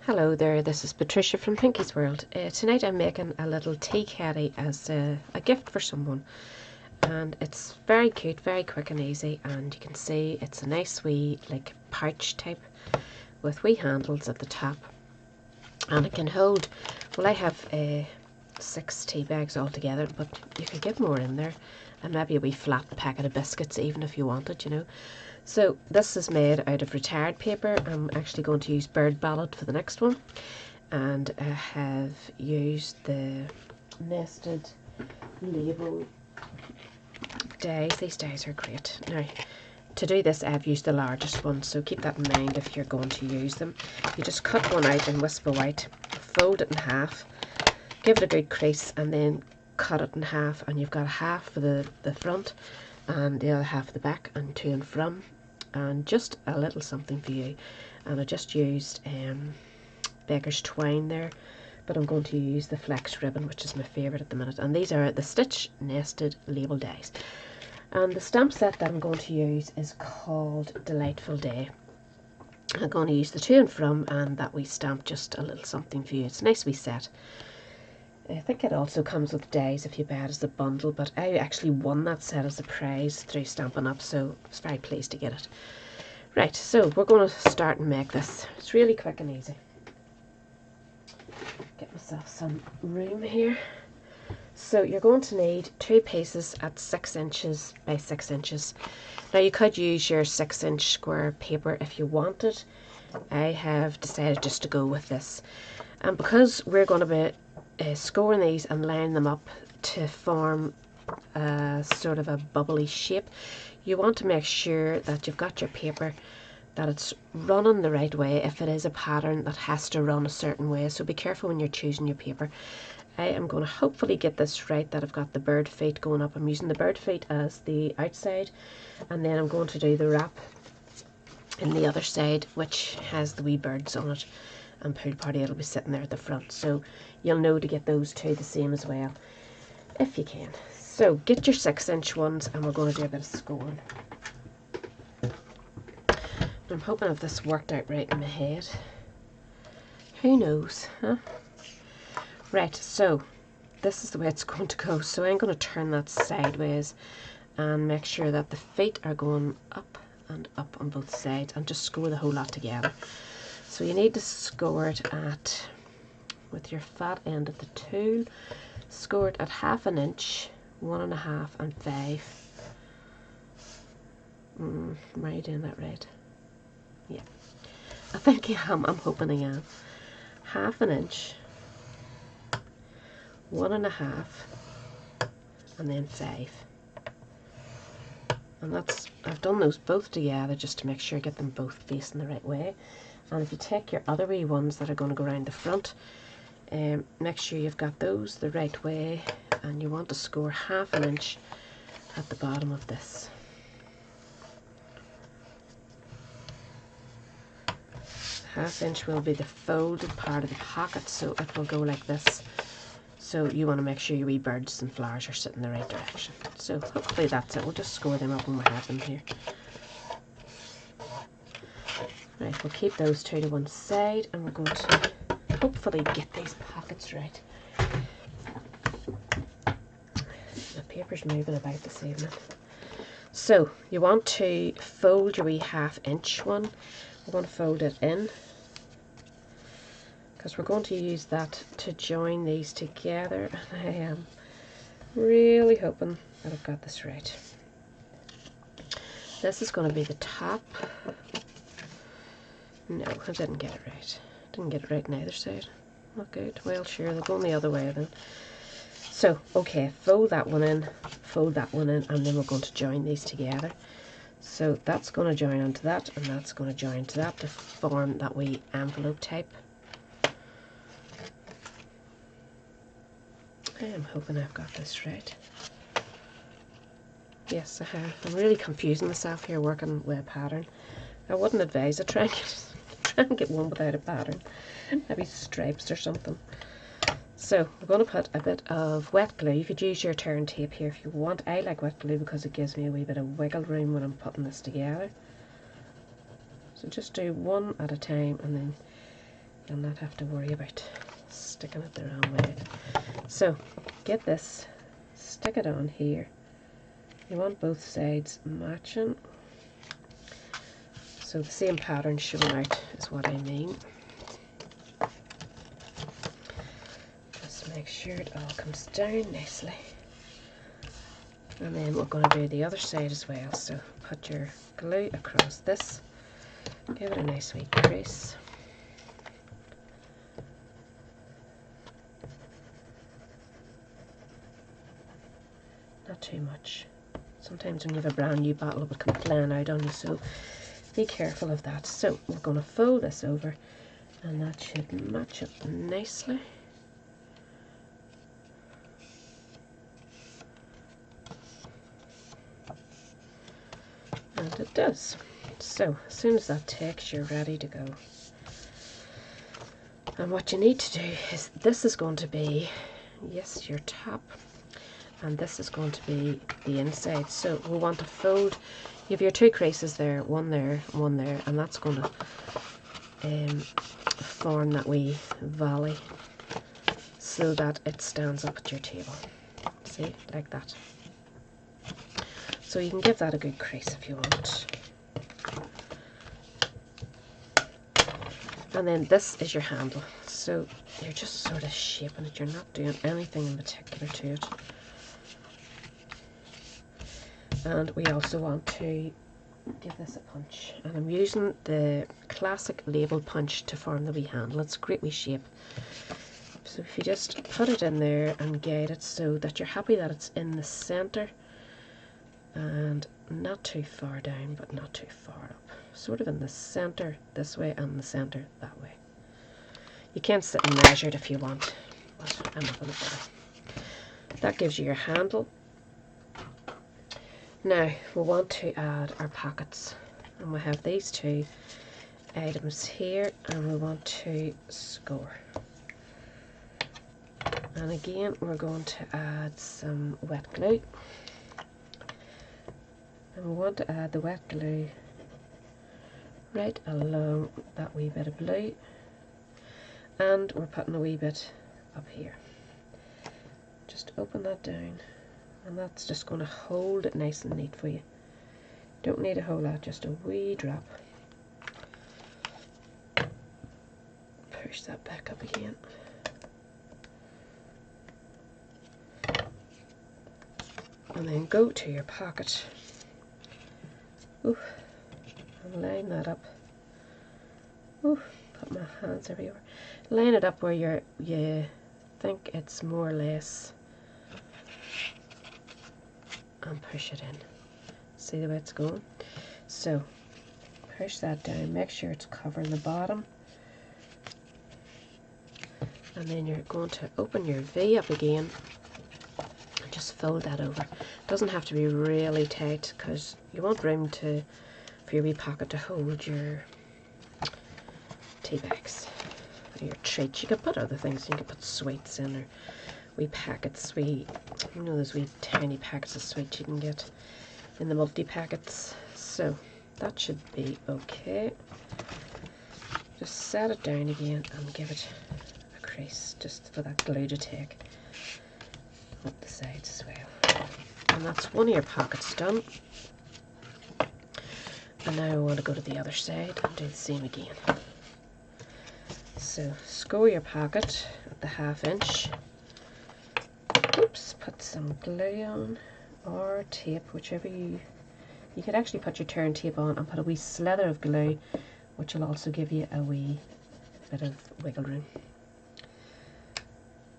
Hello there, this is Patricia from Pinky's World. Tonight I'm making a little tea caddy as a gift for someone, and it's very cute, very quick and easy, and you can see it's a nice wee like pouch type with wee handles at the top, and it can hold, well I have 6 tea bags altogether, but you could get more in there, and maybe a wee flat packet of biscuits even if you wanted, you know. So this is made out of retired paper. I'm actually going to use bird ballad for the next one, and I have used the nested label dies. These dies are great. Now to do this I've used the largest one, so keep that in mind if you're going to use them. You just cut one out in Whisper White, fold it in half, give it a good crease, and then cut it in half, and you've got half for the front and the other half of the back, and to and from, and just a little something for you. And I just used Baker's twine there, but I'm going to use the flex ribbon, which is my favourite at the minute, and these are the Stitch nested label dies. And the stamp set that I'm going to use is called Delightful Day. I'm going to use the to and from and that wee stamp, just a little something for you. It's a nice wee set. I think it also comes with dies if you buy it as a bundle, but I actually won that set as a prize through Stampin' Up, so I was very pleased to get it. Right, so we're going to start and make this. It's really quick and easy. Get myself some room here. So you're going to need 2 pieces at 6 inches by 6 inches. Now you could use your 6-inch square paper if you wanted. I have decided just to go with this. And because we're going to be scoring these and line them up to form a sort of a bubbly shape, you want to make sure that you've got your paper, that it's running the right way if it is a pattern that has to run a certain way, so be careful when you're choosing your paper. I am going to hopefully get this right, that I've got the bird feet going up. I'm using the bird feet as the outside, and then I'm going to do the wrap in the other side, which has the wee birds on it, and Pool Party it'll be sitting there at the front, so you'll know to get those two the same as well if you can. So get your 6-inch ones, and we're going to do a bit of scoring. I'm hoping if this worked out right in my head. Who knows, huh? Right, so this is the way it's going to go. So I'm going to turn that sideways and make sure that the feet are going up and up on both sides, and just score the whole lot together. So you need to score it at, with your fat end of the tool, score it at 1/2 inch, 1.5 and 5. Am I doing that right? Yeah, I think I am. I'm hoping I am. 1/2 inch, 1.5 and then 5. And that's, I've done those both together just to make sure I get them both facing the right way. And if you take your other wee ones that are going to go around the front, make sure you've got those the right way, and you want to score 1/2 inch at the bottom of this. Half inch will be the folded part of the pocket, so it will go like this. So you want to make sure your wee birds and flowers are sitting the right direction. So hopefully that's it. We'll just score them up when we have them here. Right, we'll keep those two to one side, and we're going to hopefully get these pockets right. The paper's moving about this evening. So you want to fold your wee 1/2 inch one. We're going to fold it in, because we're going to use that to join these together, and I am really hoping that I've got this right. This is going to be the top. No, I didn't get it right. Didn't get it right on either side. Not good. Well, sure, they're going the other way then. So, okay, fold that one in, fold that one in, and then we're going to join these together. So that's going to join onto that, and that's going to join to that to form that wee envelope type. I am hoping I've got this right. Yes, I have. I'm really confusing myself here working with a pattern. I wouldn't advise it. Try and get one without a pattern. Maybe stripes or something. So we're going to put a bit of wet glue. You could use your turn tape here if you want. I like wet glue because it gives me a wee bit of wiggle room when I'm putting this together. So just do one at a time, and then you'll not have to worry about sticking it the wrong way. So get this, stick it on here. You want both sides matching, so the same pattern showing out is what I mean. Just make sure it all comes down nicely. And then we're going to do the other side as well. So put your glue across this, give it a nice wee crease. Not too much. Sometimes when you have a brand new bottle it will come flying out on you, so be careful of that. So we're going to fold this over and that should match up nicely. And it does. So as soon as that takes, you're ready to go. And what you need to do is, this is going to be, yes, your top, and this is going to be the inside. So we want to fold. You have your two creases there, one there, and that's going to form that wee valley so that it stands up at your table. See, like that. So you can give that a good crease if you want. And then this is your handle. So you're just sort of shaping it. You're not doing anything in particular to it. And we also want to give this a punch. And I'm using the classic label punch to form the wee handle. It's a great wee shape. So if you just put it in there and guide it so that you're happy that it's in the centre. And not too far down, but not too far up. Sort of in the centre this way and the centre that way. You can sit and measure it if you want, but I'm not going to bother. That gives you your handle. Now we want to add our pockets, and we have these two items here, and we want to score. And again, we're going to add some wet glue. And we want to add the wet glue right along that wee bit of blue, and we're putting a wee bit up here. Just open that down, and that's just going to hold it nice and neat for you. Don't need a whole lot, just a wee drop. Push that back up again. And then go to your pocket. Ooh, and line that up. Ooh, put my hands everywhere. Line it up where you think it's more or less, and push it in. See the way it's going? So push that down, make sure it's covering the bottom, and then you're going to open your V up again and just fold that over. It doesn't have to be really tight because you want room for your wee pocket to hold your tea bags or your treats. You could put other things. You could put sweets in, or wee packets, you know, those wee tiny packets of sweets you can get in the multi-packets. So that should be okay. Just set it down again and give it a crease just for that glue to take up the sides as well. And that's one of your pockets done. And now I want to go to the other side and do the same again. So score your pocket at the 1/2 inch. Oops, put some glue on or tape, whichever you could actually put your turn tape on and put a wee slather of glue, which will also give you a wee bit of wiggle room.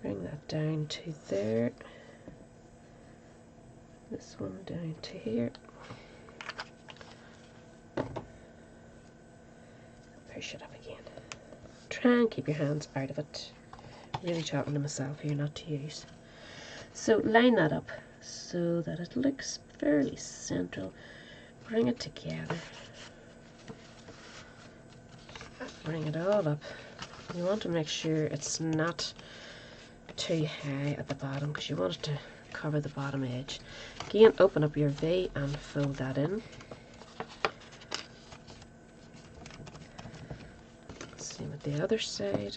Bring that down to there. This one down to here. Push it up again. Try and keep your hands out of it. Really talking to myself here, not to use. So line that up so that it looks fairly central. Bring it together. Bring it all up. You want to make sure it's not too high at the bottom because you want it to cover the bottom edge. Again, open up your V and fold that in. Same with the other side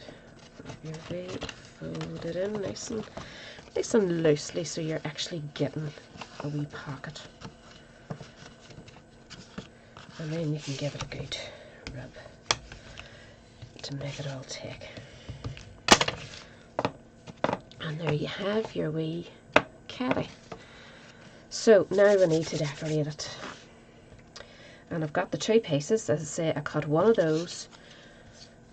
of your V, fold it in nice and loosely so you're actually getting a wee pocket. And then you can give it a good rub to make it all take. And there you have your wee caddy. So now we need to decorate it. And I've got the 2 pieces. As I say, I cut one of those,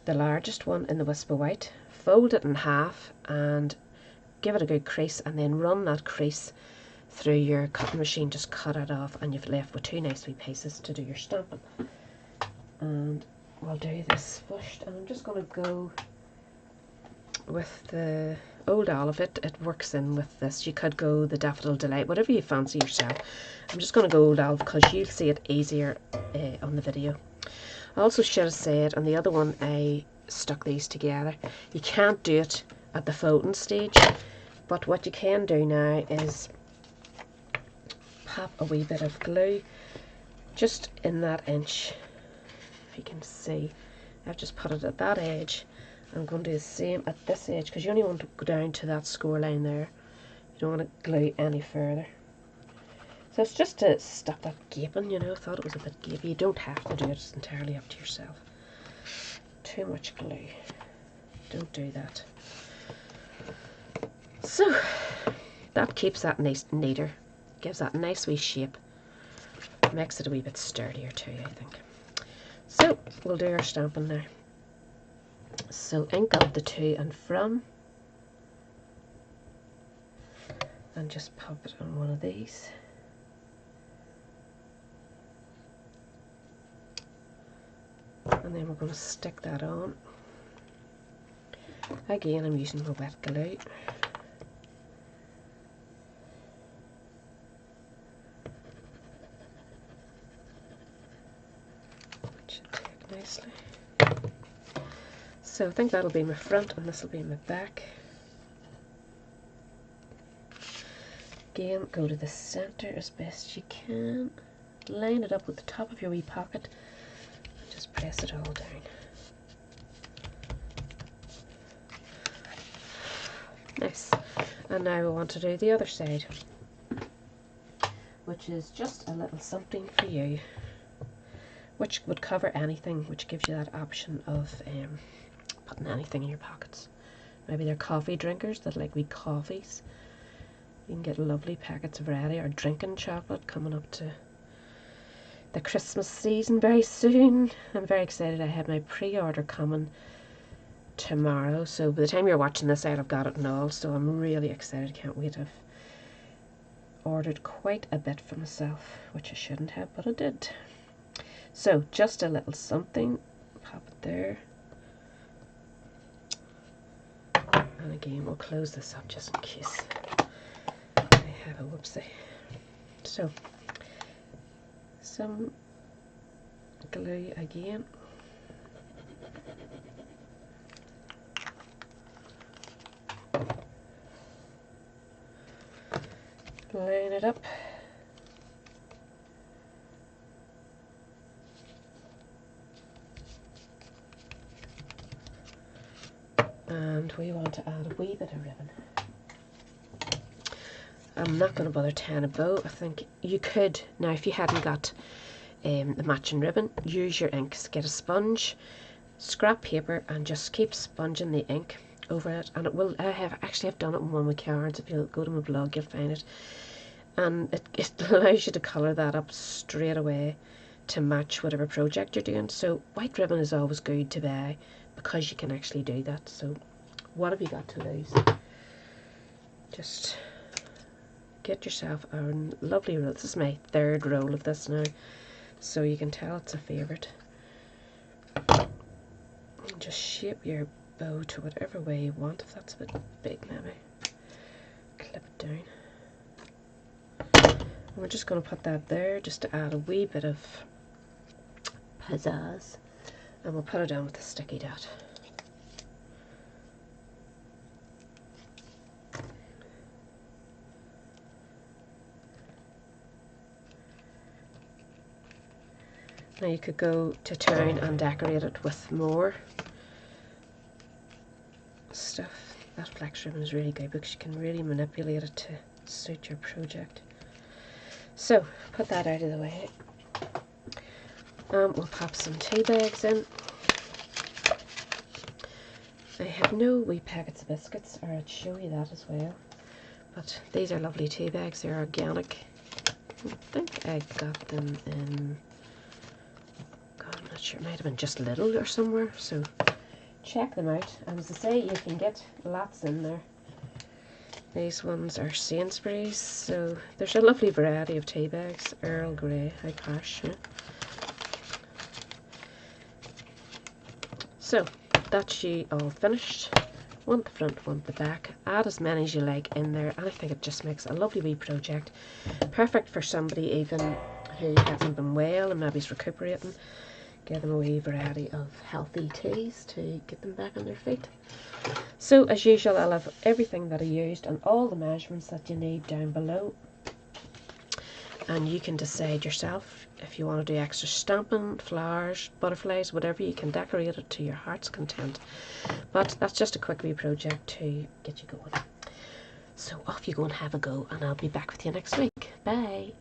the largest one in the Whisper White, fold it in half and give it a good crease, and then run that crease through your cutting machine. Just cut it off and you've left with 2 nice wee pieces to do your stamping. And we'll do this first, and I'm just going to go with the Old Olive. It works in with this. You could go the Daffodil Delight, whatever you fancy yourself. I'm just going to go Old Olive because you'll see it easier on the video. I also should have said on the other one I stuck these together. You can't do it at the folding stage, but what you can do now is pop a wee bit of glue just in that inch. If you can see, I've just put it at that edge. I'm going to do the same at this edge because you only want to go down to that score line there. You don't want to glue any further. So it's just to stop that gaping, you know. I thought it was a bit gapey. You don't have to do it, it's entirely up to yourself. Too much glue. Don't do that. So that keeps that nice neater. Gives that nice wee shape. Makes it a wee bit sturdier too, I think. So we'll do our stamping now. So ink up the to and from, and just pop it on one of these. And then we're going to stick that on. Again, I'm using my wet glue. Which should take nicely. So I think that'll be my front and this will be my back. Again, go to the centre as best you can. Line it up with the top of your wee pocket. And just press it all down. Nice. And now we want to do the other side, which is just a little something for you, which would cover anything, which gives you that option of putting anything in your pockets. Maybe they're coffee drinkers that like wee coffees. You can get lovely packets of variety, or drinking chocolate coming up to the Christmas season very soon. I'm very excited. I have my pre-order coming tomorrow, so by the time you're watching this out I've got it and all, so I'm really excited. Can't wait. I've ordered quite a bit for myself, which I shouldn't have, but I did. So just a little something, pop it there. And again, we'll close this up just in case I have a whoopsie. So, some glue again. Line it up. And we want to add a wee bit of ribbon. I'm not going to bother tying a bow. I think you could, now if you hadn't got the matching ribbon, use your inks. Get a sponge, scrap paper, and just keep sponging the ink over it. And it will, I've done it in one of my cards. If you go to my blog, you'll find it. And it allows you to colour that up straight away to match whatever project you're doing. So white ribbon is always good to buy because you can actually do that. So what have you got to lose? Just get yourself a lovely roll. This is my third roll of this now, so you can tell it's a favourite. Just shape your bow to whatever way you want. If that's a bit big, maybe clip it down. And we're just going to put that there just to add a wee bit of pizzazz, and we'll put it down with a sticky dot. Now you could go to town and decorate it with more stuff. That flex ribbon is really good because you can really manipulate it to suit your project. So, put that out of the way. We'll pop some tea bags in. I have no wee packets of biscuits, or I'd show you that as well. But these are lovely tea bags, they're organic. I think I got them in, God, I'm not sure, it might have been just Lidl or somewhere, so check them out. And as I say, you can get lots in there. These ones are Sainsbury's, so there's a lovely variety of tea bags. Earl Grey, how posh, yeah. So, that's you all finished. One at the front, one at the back. Add as many as you like in there, and I think it just makes a lovely wee project. Perfect for somebody even who hasn't been well and maybe is recuperating. Give them a wee variety of healthy teas to get them back on their feet. So as usual, I'll have everything that I used and all the measurements that you need down below. And you can decide yourself if you want to do extra stamping, flowers, butterflies, whatever. You can decorate it to your heart's content. But that's just a quick wee project to get you going. So off you go and have a go, and I'll be back with you next week. Bye.